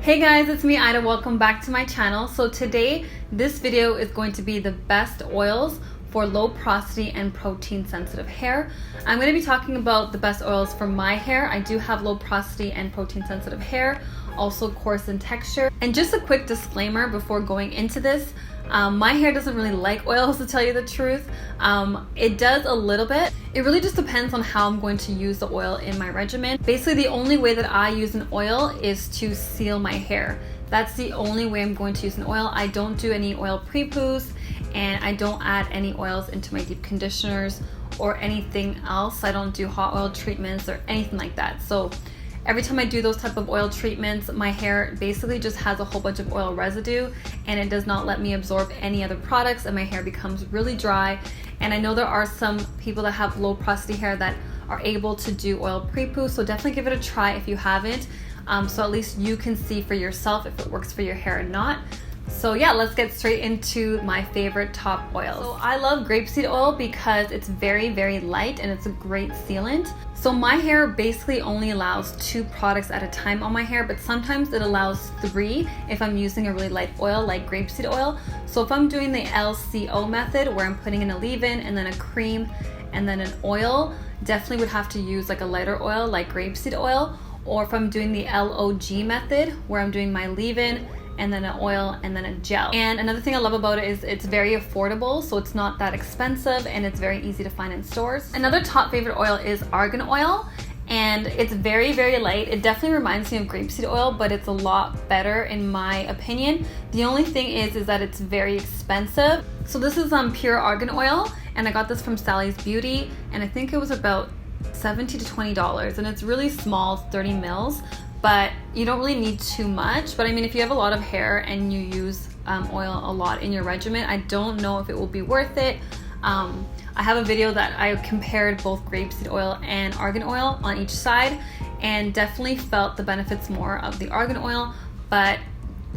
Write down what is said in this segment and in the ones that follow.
Hey guys, it's me Ida. Welcome back to my channel. So today this video is going to be the best oils for low porosity and protein sensitive hair. I'm going to be talking about the best oils for my hair. I do have low porosity and protein sensitive hair, also coarse in texture. And just a quick disclaimer before going into this, my hair doesn't really like oils, to tell you the truth. It does a little bit. It really just depends on how I'm going to use the oil in my regimen. Basically, the only way that I use an oil is to seal my hair. That's the only way I'm going to use an oil. I don't do any oil pre-poos, and I don't add any oils into my deep conditioners or anything else. I don't do hot oil treatments or anything like that. So every time I do those type of oil treatments, my hair basically just has a whole bunch of oil residue and it does not let me absorb any other products, and my hair becomes really dry. And I know there are some people that have low porosity hair that are able to do oil pre-poo, so definitely give it a try if you haven't, so at least you can see for yourself if it works for your hair or not. So yeah, let's get straight into my favorite top oils. So I love grapeseed oil because it's very light and it's a great sealant. So my hair basically only allows 2 products at a time on my hair, but sometimes it allows 3 if I'm using a really light oil like grapeseed oil. So if I'm doing the LCO method where I'm putting in a leave-in and then a cream and then an oil, definitely would have to use like a lighter oil like grapeseed oil. Or if I'm doing the LOG method where I'm doing my leave-in and then an oil and then a gel. And another thing I love about it is it's very affordable, so it's not that expensive and it's very easy to find in stores. Another top favorite oil is Argan Oil, and it's very light. It definitely reminds me of grapeseed oil, but it's a lot better in my opinion. The only thing is that it's very expensive. So this is pure Argan Oil, and I got this from Sally's Beauty, and I think it was about $17 to $20, and it's really small, 30 mils. But you don't really need too much. But I mean, if you have a lot of hair and you use oil a lot in your regimen, I don't know if it will be worth it. I have a video that I compared both grapeseed oil and argan oil on each side, and definitely felt the benefits more of the argan oil, but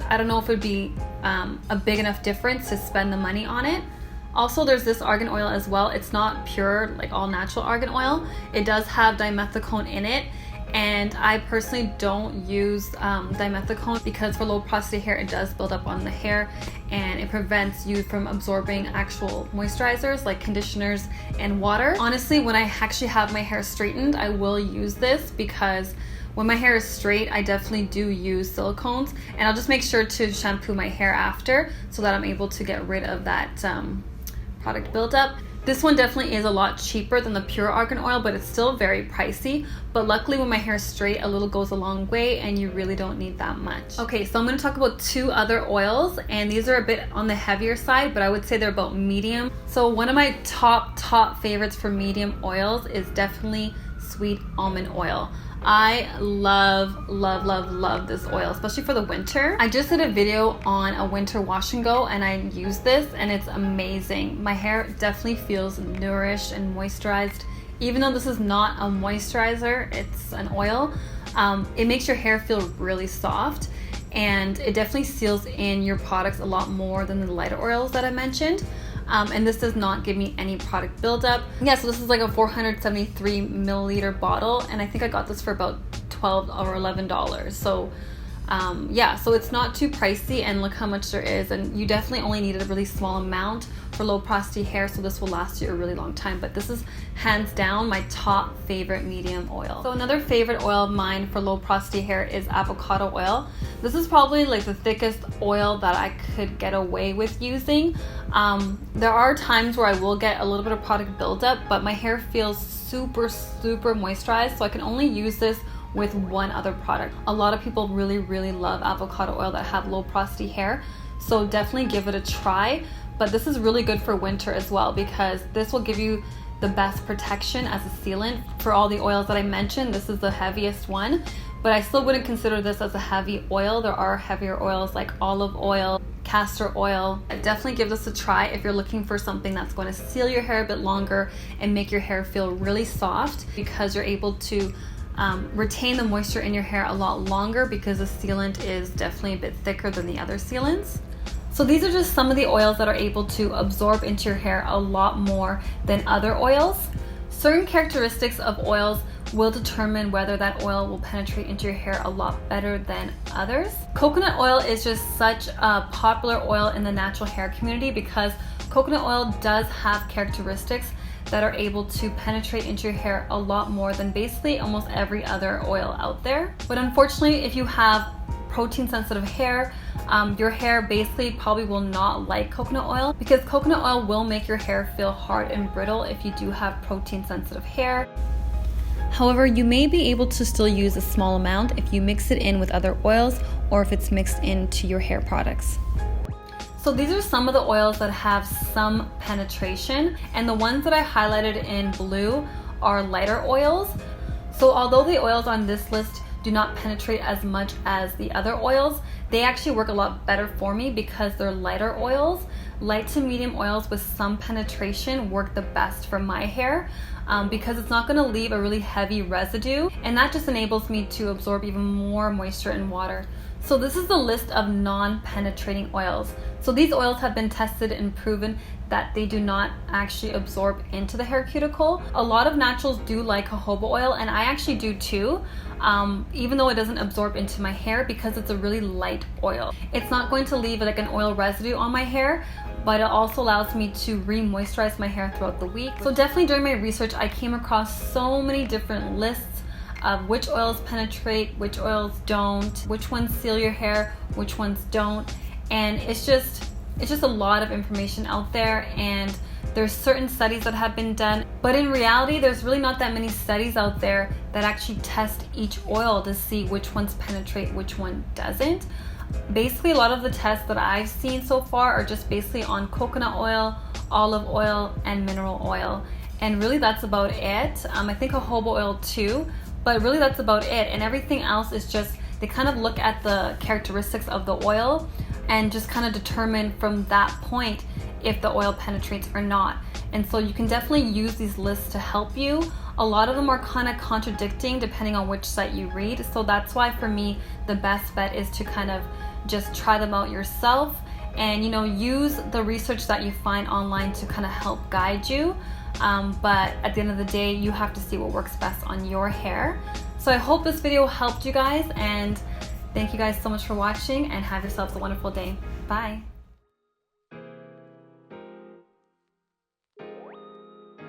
I don't know if it would be a big enough difference to spend the money on it. Also, there's this argan oil as well. It's not pure, like all natural argan oil. It does have dimethicone in it. And I personally don't use dimethicone because for low porosity hair, it does build up on the hair and it prevents you from absorbing actual moisturizers like conditioners and water. Honestly, when I actually have my hair straightened, I will use this because when my hair is straight, I definitely do use silicones, and I'll just make sure to shampoo my hair after so that I'm able to get rid of that product buildup. This one definitely is a lot cheaper than the pure argan oil, but it's still very pricey. But luckily when my hair is straight, a little goes a long way and you really don't need that much. Okay, so I'm going to talk about 2 other oils, and these are a bit on the heavier side, but I would say they're about medium. So one of my top favorites for medium oils is definitely sweet almond oil. I love this oil, especially for the winter. I just did a video on a winter wash and go, and I use this and it's amazing. My hair definitely feels nourished and moisturized. Even though this is not a moisturizer, it's an oil, it makes your hair feel really soft, and it definitely seals in your products a lot more than the lighter oils that I mentioned. And this does not give me any product buildup. Yeah, so this is like a 473 milliliter bottle, and I think I got this for about $12 or $11. So yeah, so it's not too pricey, and look how much there is, and you definitely only need a really small amount for low porosity hair, so this will last you a really long time. But this is hands down my top favorite medium oil. So another favorite oil of mine for low porosity hair is avocado oil. This is probably like the thickest oil that I could get away with using. There are times where I will get a little bit of product buildup, but my hair feels super moisturized, so I can only use this with one other product. A lot of people really love avocado oil that have low porosity hair, so definitely give it a try. But this is really good for winter as well because this will give you the best protection as a sealant. For all the oils that I mentioned, this is the heaviest one, but I still wouldn't consider this as a heavy oil. There are heavier oils like olive oil, castor oil. Definitely give this a try if you're looking for something that's going to seal your hair a bit longer and make your hair feel really soft, because you're able to retain the moisture in your hair a lot longer because the sealant is definitely a bit thicker than the other sealants. So these are just some of the oils that are able to absorb into your hair a lot more than other oils. Certain characteristics of oils will determine whether that oil will penetrate into your hair a lot better than others. Coconut oil is just such a popular oil in the natural hair community because coconut oil does have characteristics that are able to penetrate into your hair a lot more than basically almost every other oil out there. But unfortunately, if you have protein sensitive hair, your hair basically probably will not like coconut oil because coconut oil will make your hair feel hard and brittle if you do have protein sensitive hair. However, you may be able to still use a small amount if you mix it in with other oils or if it's mixed into your hair products. So these are some of the oils that have some penetration, and the ones that I highlighted in blue are lighter oils. So although the oils on this list do not penetrate as much as the other oils, they actually work a lot better for me because they're lighter oils. Light to medium oils with some penetration work the best for my hair because it's not going to leave a really heavy residue, and that just enables me to absorb even more moisture and water. So this is the list of non-penetrating oils. So these oils have been tested and proven that they do not actually absorb into the hair cuticle. A lot of naturals do like jojoba oil, and I actually do too, even though it doesn't absorb into my hair because it's a really light oil. It's not going to leave like an oil residue on my hair, but it also allows me to re-moisturize my hair throughout the week. So definitely during my research, I came across so many different lists of which oils penetrate, which oils don't, which ones seal your hair, which ones don't, and it's just a lot of information out there, and there's certain studies that have been done, but in reality there's really not that many studies out there that actually test each oil to see which ones penetrate, which one doesn't. Basically, a lot of the tests that I've seen so far are just basically on coconut oil, olive oil, and mineral oil, and really that's about it. I think jojoba oil too, but really that's about it, and everything else is just they kind of look at the characteristics of the oil and just kind of determine from that point if the oil penetrates or not. And so you can definitely use these lists to help you. A lot of them are kind of contradicting depending on which site you read, so that's why for me the best bet is to kind of just try them out yourself and use the research that you find online to kind of help guide you. But at the end of the day, you have to see what works best on your hair. So I hope this video helped you guys, and thank you guys so much for watching, and have yourselves a wonderful day. Bye.